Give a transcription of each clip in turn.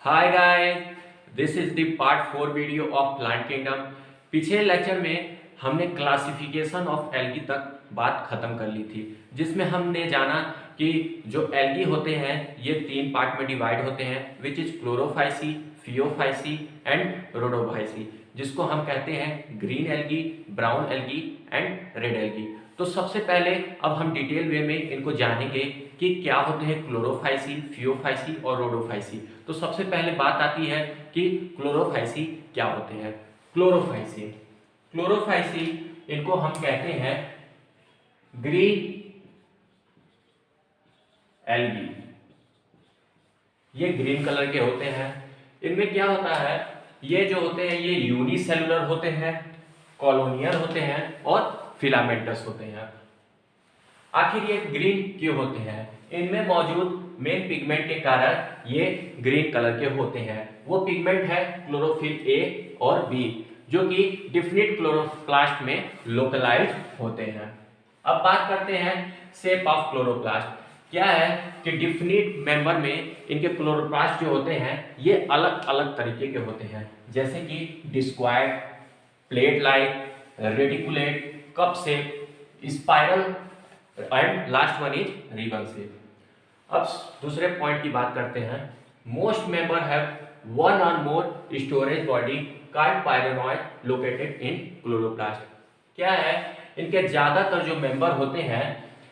Hi guys, this is the part 4 video of plant kingdom. पिछले lecture में हमने classification of algae तक बात खत्म कर ली थी, जिसमें हमने जाना कि जो एल्गी होते हैं ये 3 पार्ट में डिवाइड होते हैं, which is Chlorophyceae, Phaeophyceae and Rhodophyceae, जिसको हम कहते हैं green algae, brown algae and red algae. तो सबसे पहले अब हम डिटेल वे में इनको जानेंगे कि क्या होते हैं क्लोरोफाइसी, फियोफाइसी और रोडोफाइसी। तो सबसे पहले बात आती है कि क्लोरोफाइसी क्या होते हैं। क्लोरोफाइसी क्लोरोफाइसी इनको हम कहते हैं ग्रीन एल्गी। ये ग्रीन कलर के होते हैं। इनमें क्या होता है, ये जो होते हैं ये यूनिसेलुलर होते हैं, कॉलोनियल होते हैं और फिलामेंटस होते हैं। आखिर ये ग्रीन क्यों होते हैं? इनमें मौजूद मेन पिगमेंट के कारण ये ग्रीन कलर के होते हैं। वो पिगमेंट है क्लोरोफिल ए और बी, जो कि डिफिनिट क्लोरोप्लास्ट में लोकलाइज होते हैं। अब बात करते हैं शेप ऑफ क्लोरोप्लास्ट। क्या है कि डिफिनिट मेंबर में इनके क्लोरोप्लास्ट जो होते हैं ये अलग अलग तरीके के होते हैं, जैसे कि discoid, plate like, reticulate, cup shape, spiral and last one is ribbon shape. अब दूसरे पॉइंट की बात करते हैं। Most member have one or more storage body called pyrenoid located in chloroplast. क्या है, इनके ज्यादातर जो मेंबर होते हैं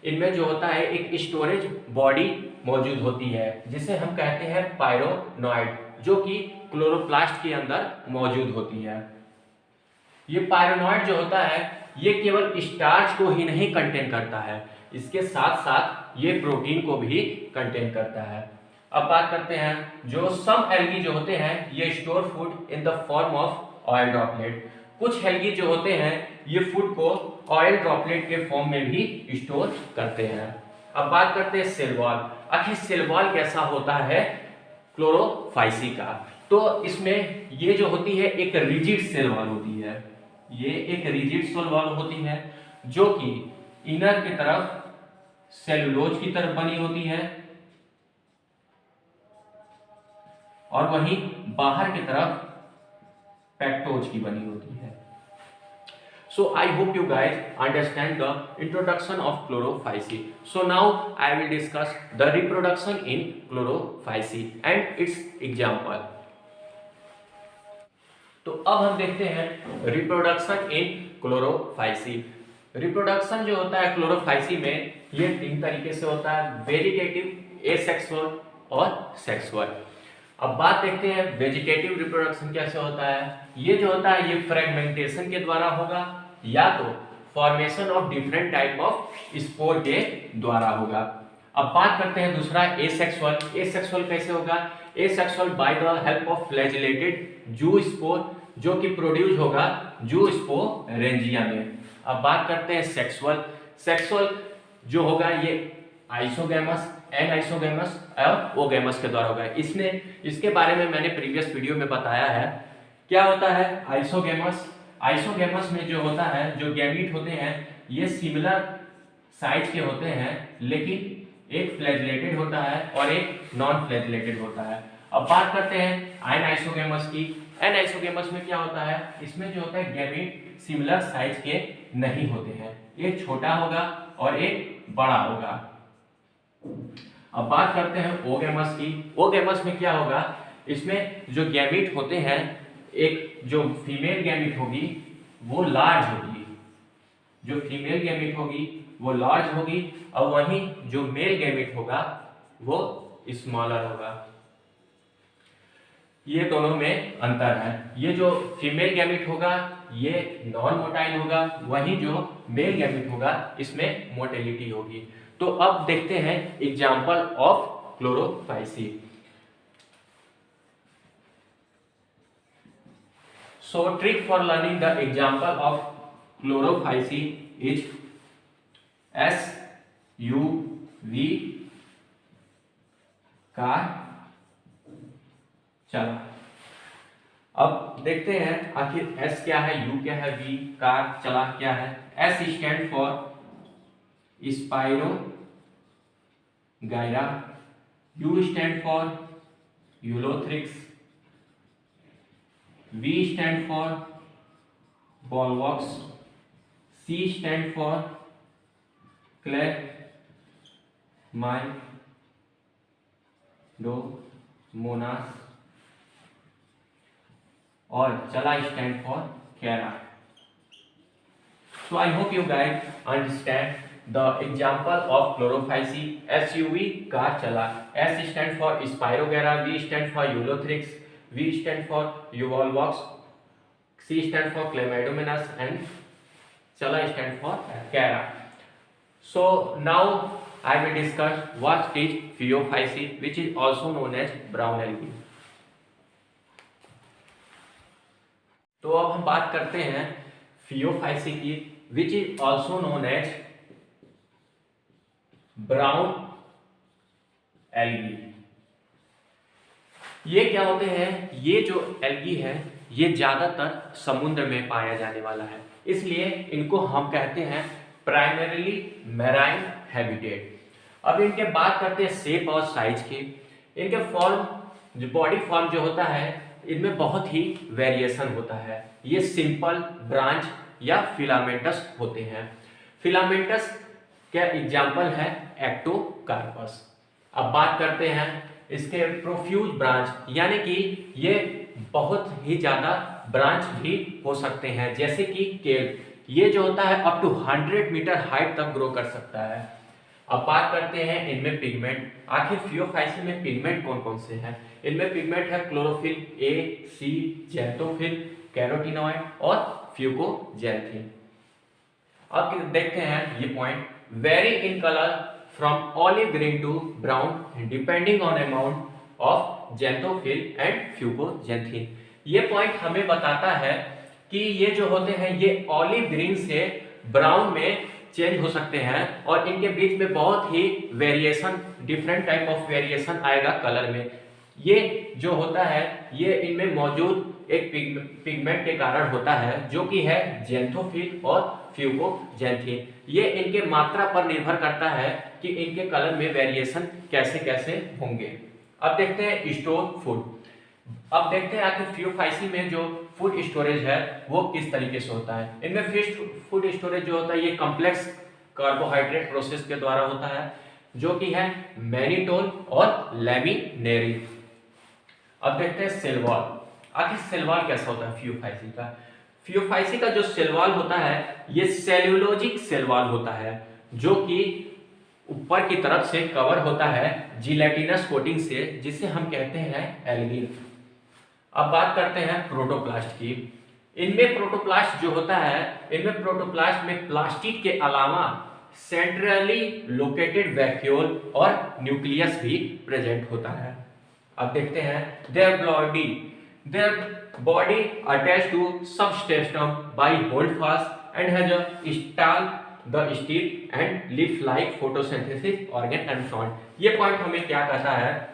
इनमें जो होता है एक स्टोरेज बॉडी मौजूद होती है, जिसे हम कहते हैं पायरोनॉइड, जो कि क्लोरोप्लास्ट के अंदर मौजूद होती है। ये पायरोनॉइड जो होता है ये केवल स्टार्च को ही नहीं कंटेन करता है, इसके साथ साथ ये प्रोटीन को भी कंटेन करता है। अब बात करते हैं जो सम एल्गी जो होते हैं ये store food in the form of oil droplet. कुछ एल्गी जो होते हैं ये फूड को ऑयल ड्रॉपलेट के फॉर्म में भी स्टोर करते हैं। अब बात करते हैं सेल वॉल। आखिर सेल वॉल कैसा होता है क्लोरोफाइसी का? तो इसमें ये जो होती है एक रिजिड सेल वॉल होती है। ये एक रिजिड सेल वॉल होती है जो कि इनर की तरफ सेलुलोज की तरफ बनी होती है और वहीं बाहर की तरफ पेक्टोज की बनी होती है। So I hope you guys understand the introduction of chlorophycy. So now I will discuss the reproduction in chlorophycy and its example. तो अब हम देखते हैं रिप्रोडक्शन इन क्लोरोफाइसी। रिप्रोडक्शन जो होता है क्लोरोफाइसी में ये 3 तरीके से होता है, वेजिटेटिव, एसेक्सुअल और सेक्सुअल। अब बात देखते हैं वेजिटेटिव रिप्रोडक्शन कैसे होता है। ये जो होता है ये फ्रेगमेंटेशन के द्वारा होगा या तो formation of different type of spore के द्वारा होगा। अब बात करते हैं दूसरा एसेक्सुअल। एसेक्सुअल कैसे होगा? Asexual bye the help of flagellated जू स्पोर, जो कि प्रोड्यूस होगा जू स्पोरेंजिया में। अब बात करते हैं सेक्सुअल। सेक्सुअल जो होगा ये आइसोगैमस, एन आइसोगैमस और ओगैमस के द्वारा होगा। इसके बारे में मैंने प्रीवियस वीडियो में बताया है। क्या होता है आइसोगैमस? आइसोगैमस में जो होता है जो गैमीट होते हैं ये सिमिलर साइज के होते हैं, लेकिन एक फ्लैजिलेटेड होता है और एक नॉन फ्लैजिलेटेड होता है। अब बात करते हैं एन आइसोगैमस की। एन आइसोगैमस में क्या होता है, इसमें जो होता है गैमीट सिमिलर साइज के नहीं होते हैं, एक छोटा होगा और एक बड़ा होगा। अब बात करते हैं ओगैमस की। ओगैमस में क्या होगा, इसमें जो गैमीट होते हैं एक जो फीमेल गैमीट होगी वो लार्ज होगी, जो फीमेल गैमीट होगी वो लार्ज होगी और वहीं जो मेल गैमीट होगा वो स्मॉलर होगा। ये दोनों में अंतर है। ये जो फीमेल गैमीट होगा ये नॉन मोटाइल होगा, वहीं जो मेल गैमीट होगा इसमें मोटिलिटी होगी। तो अब देखते हैं example of Chlorophyceae. So trick for learning the example of chlorophycy is SUV का चला। अब देखते हैं आखिर S क्या है, U क्या है, V का चला क्या है। S stand for Spirogyra, U stand for Ulothrix, V stand for volvox, C stand for Chlamydomonas और चला stand for Chara. So I hope you guys understand the example of chlorophyce. SUV car चला, S stand for Spirogera, V stand for Ulothrix, V stand for Uvolvox, C stand for Chlamydomonas and chala stand for Cara. So now I will discuss what is Phaeophyce, which is also known as brown algae. तो अब हम बात करते हैं Phaeophyce की, which is also known as brown algae. ये क्या होते हैं? ये जो एल्गी है ये ज्यादातर समुद्र में पाया जाने वाला है, इसलिए इनको हम कहते हैं प्राइमरीली मैराइन हैबिटेट. अब इनके बात करते हैं शेप और साइज की. इनके फॉर्म, जो बॉडी फॉर्म जो होता है, इनमें बहुत ही वेरिएशन होता है. ये सिंपल, ब्रांच या फिलामेंटस होते हैं. फिलामेंटस का एग्जाम्पल है एक्टोकार्पस. अब बात करते हैं इसके प्रोफ्यूज ब्रांच, यानी कि ये बहुत ही ज्यादा ब्रांच भी हो सकते हैं, जैसे कि केल, ये जो होता है अप टू 100 मीटर हाइट तक ग्रो कर सकता है. अब बात करते हैं इनमें पिगमेंट. आखिर फियोफाइसी में पिगमेंट कौन कौन से हैं? इनमें पिगमेंट है chlorophyll, A, C, xanthophyll, carotenoid और फ्यूकोजैंथिन. अब देखते हैं ये point. Vary in colour from olive green to brown depending on amount of xanthophyll and fucoxanthin. ये पॉइंट हमें बताता है कि ये जो होते हैं ये ऑलिव ग्रीन से ब्राउन में चेंज हो सकते हैं और इनके बीच में बहुत ही variation, different type of variation आएगा कलर में. ये जो होता है ये इनमें मौजूद एक पिगमेंट के कारण होता है, जो कि है जैंथोफिल और फ्यूकोजैंथिन. ये इनके मात्रा पर निर्भर करता है कि इनके कलर में वेरिएशन कैसे कैसे होंगे. अब देखते हैं स्टोर फूड. अब देखते हैं आखिर फियोफाइसी में जो फूड स्टोरेज है वो किस तरीके से होता है. इनमें फिश फूड स्टोरेज जो होता है ये कॉम्प्लेक्स कार्बोहाइड्रेट प्रोसेस के द्वारा होता है, जो कि है मैनिटोल और लैमिनेरी. अब देखते हैं सेल वॉल. आखिर सेल वॉल कैसा होता है फियोफाइसी का? फियोफाइसी का जो सेल वॉल होता है ये सेल्यूलोजिक सेल वॉल होता है, जो कि ऊपर की तरफ से कवर होता है जिलेटिनस कोटिंग से, जिसे हम कहते हैं एल्गिन. अब बात करते हैं प्रोटोप्लास्ट की. इनमें प्रोटोप्लास्ट जो होता है, इनमें प्रोटोप्लास्ट में प्लास्टिड के अलावा सेंट्रली लोकेटेड वैक्यूल और न्यूक्लियस भी प्रेजेंट होता है. अब देखते हैं their body attached to substratum by holdfast and has a stall, the still and leaf-like photosynthesis organ and frond. ये पॉइंट हमें क्या कहता है?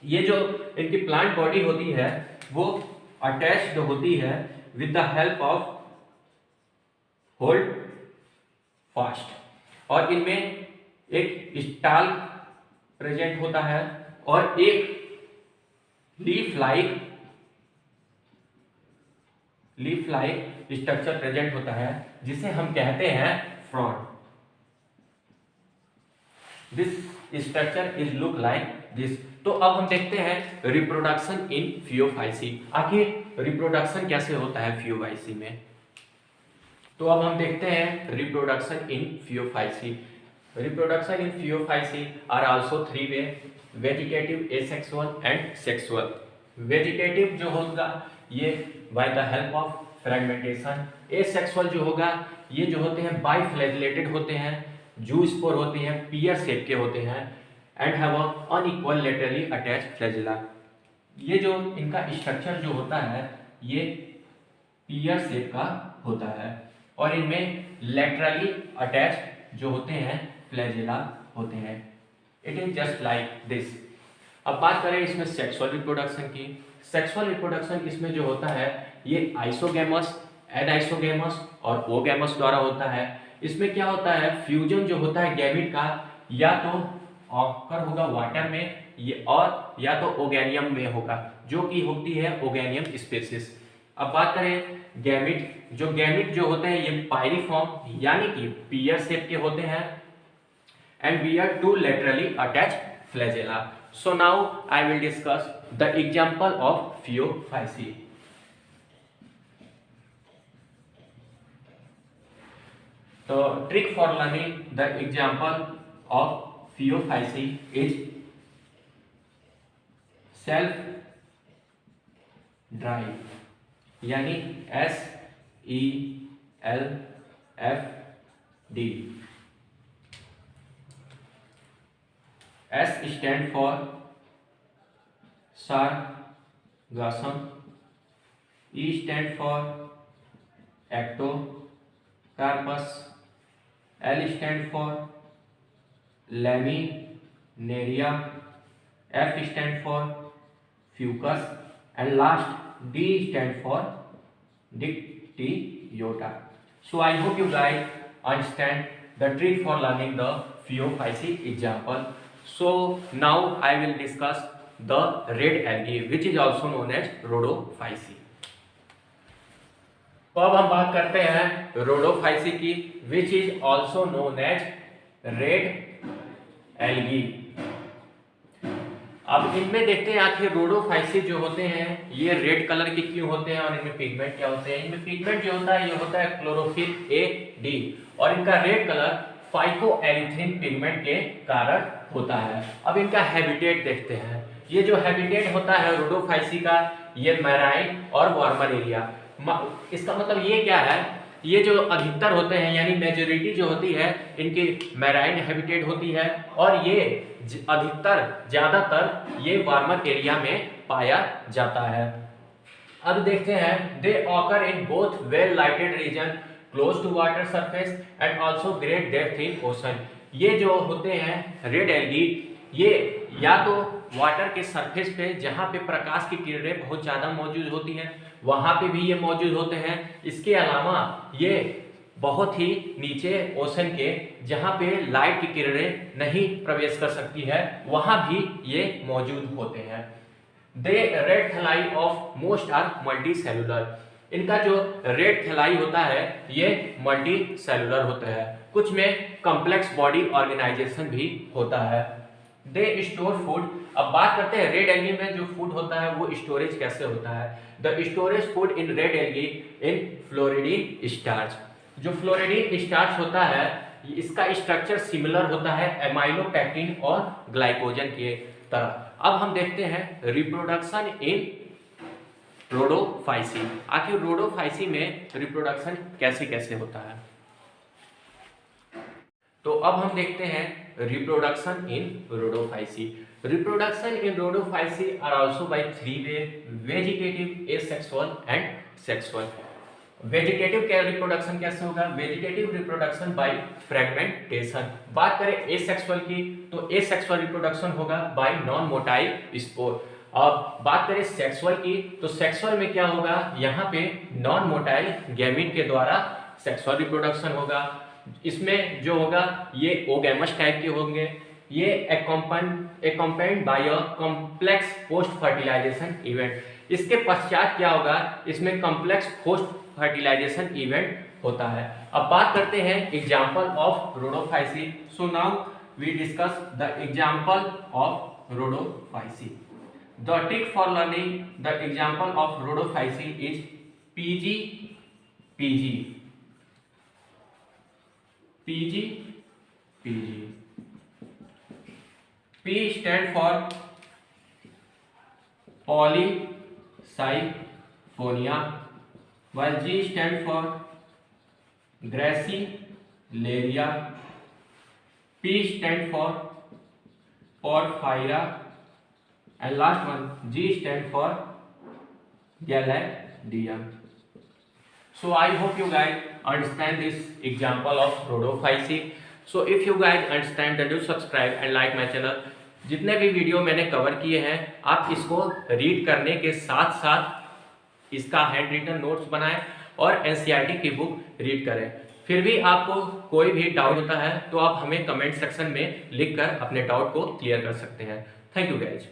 ये जो इनकी प्लांट बॉडी होती है वो अटैच्ड होती है with the help of hold fast, और इनमें एक स्टाल प्रेजेंट होता है और एक लीफ लाइक स्ट्रक्चर प्रेजेंट होता है, जिसे हम कहते हैं frond. This structure is look like this. तो अब हम देखते हैं रिप्रोडक्शन इन फियोफाइसी. आखिर रिप्रोडक्शन कैसे होता है फियोफाइसी में? तो अब हम देखते हैं reproduction in Phaeophyceae. Reproduction in Phaeophyceae are also 3 way: vegetative, asexual and sexual. Vegetative जो होगा ये by the help of fragmentation. Asexual जो होगा ये जो होते हैं बाइफ्लैजिलेटेड होते हैं, जूस्पोर होते हैं, पियर शेप के होते हैं and have a unequal laterally attached flagella. ये जो इनका स्ट्रक्चर जो होता है ये पियर शेप का होता है और इनमें लेटरली अटैच्ड जो होते हैं फ्लैजिला होते हैं. It is just like this. अब बात करें इसमें सेक्सुअल रिप्रोडक्शन की. सेक्सुअल रिप्रोडक्शन इसमें जो होता है ये आइसोगैमस, एनाइसोगैमस और ओगैमस द्वारा होता है. इसमें क्या होता है? फ्यूजन जो होता है गैमीट का या तो ऑकर होगा वाटर में ये, और या तो ओगेनियम में होगा, जो कि होती है ओगेनियम स्पीशीज। अब बात करें गैमिट, जो गैमिट जो होते हैं ये पायरिफॉर्म यानी कि पियर शेप के होते हैं and bear two laterally attached flagella. So now I will discuss the example of Phaeophyce. So trick for learning the example of Phaeophyce is self drive, यानी SELFD. S stand for sargassum, E stand for ectocarpus, L stand for laminaria, F stand for fucus, and last D stand for dictyota. So I hope you guys understand the trick for learning the Phaeophyce example. So now I will discuss the red algae which is also known as Rhodophyce. तो अब हम बात करते हैं Rhodophyce की which is also known as red algae. अब इनमें देखते हैं आखिर Rhodophyce जो होते हैं ये रेड कलर के क्यों होते हैं और इनमें पिगमेंट क्या होते हैं। इनमें पिगमेंट जो होता है ये होता है क्लोरोफिल A D और इनका रेड कलर फाइकोएरिथ्रिन पिगमेंट के कारण होता है। अब इनका हैबिटेट देखते हैं। ये जो हैबिटेट होता है रोडोफाइसी का ये मैराइन और वार्मर एरिया। इसका मतलब ये क्या है, ये जो अधिकतर होते हैं यानी मेजोरिटी जो होती है इनकी मैराइन हैबिटेट होती है और ये अधिकतर ज्यादातर ये वार्मर एरिया में पाया जाता है। अब देखते हैं they occur in both well lighted region close to water surface and also great depth in ocean. ये जो होते हैं रेड एल्गी ये या तो वाटर के सरफेस पे जहाँ पे प्रकाश की किरणें बहुत ज़्यादा मौजूद होती हैं वहाँ पे भी ये मौजूद होते हैं। इसके अलावा ये बहुत ही नीचे ओशन के जहाँ पे लाइट की किरणें नहीं प्रवेश कर सकती है वहाँ भी ये मौजूद होते हैं। They red thalli of most are multicellular. इनका जो रेड थैलाई होता है ये मल्टी सेलुलर होता है, कुछ में कॉम्प्लेक्स बॉडी ऑर्गेनाइजेशन भी होता है। They store food. अब बात करते हैं रेड एल्गी में जो फूड होता है वो स्टोरेज कैसे होता है। The storage food in red algae in floridean starch. जो फ्लोरिडीन स्टार्च होता है इसका स्ट्रक्चर सिमिलर होता है एमाइलोपेक्टिन और ग्लाइकोजन के तरह। अब हम देखते हैं रिप्रोडक्शन इन रोडोफाइसी। आखिर रोडोफाइसी में रिप्रोडक्शन कैसे कैसे होता है। तो अब हम देखते हैं reproduction in Rhodophyceae. Reproduction in Rhodophyceae are also by three way, vegetative, asexual and sexual. Vegetative क्या रिप्रोडक्शन कैसे होगा, वेजिटेटिव रिप्रोडक्शन बाय फ्रेगमेंटेशन। बात करें एसेक्सुअल की तो एसेक्सुअल रिप्रोडक्शन होगा बाय नॉन मोटाइल स्पोर। अब बात करें सेक्सुअल की तो सेक्सुअल में क्या होगा, यहाँ पे नॉन मोटाइल गैमीट के द्वारा सेक्सुअल रिप्रोडक्शन होगा। इसमें जो होगा ये ओगैमस टाइप के होंगे। ये accompanied by a complex post fertilisation event. इसके पश्चात क्या होगा, इसमें कॉम्प्लेक्स पोस्ट फर्टिलाइजेशन इवेंट होता है। अब बात करते हैं example of Rhodophyceae. So now we discuss the example of Rhodophyceae. The trick for learning the example of Rhodophyce is PG, PG, PG, PG. P stand for Polycyphonia, while G stand for Gracilaria. P stand for Porphyra. And last one G stand for Galladium. So I hope you guys understand this example of Rhodophyce. So if you guys understand then do subscribe and like my channel. जितने भी video मैंने cover किए हैं आप इसको read करने के साथ साथ इसका हैंड रिटन नोट्स बनाएं और एनसीईआरटी की बुक रीड करें। फिर भी आपको कोई भी डाउट होता है तो आप हमें कमेंट सेक्शन में लिखकर अपने डाउट को क्लियर कर सकते हैं। Thank you guys.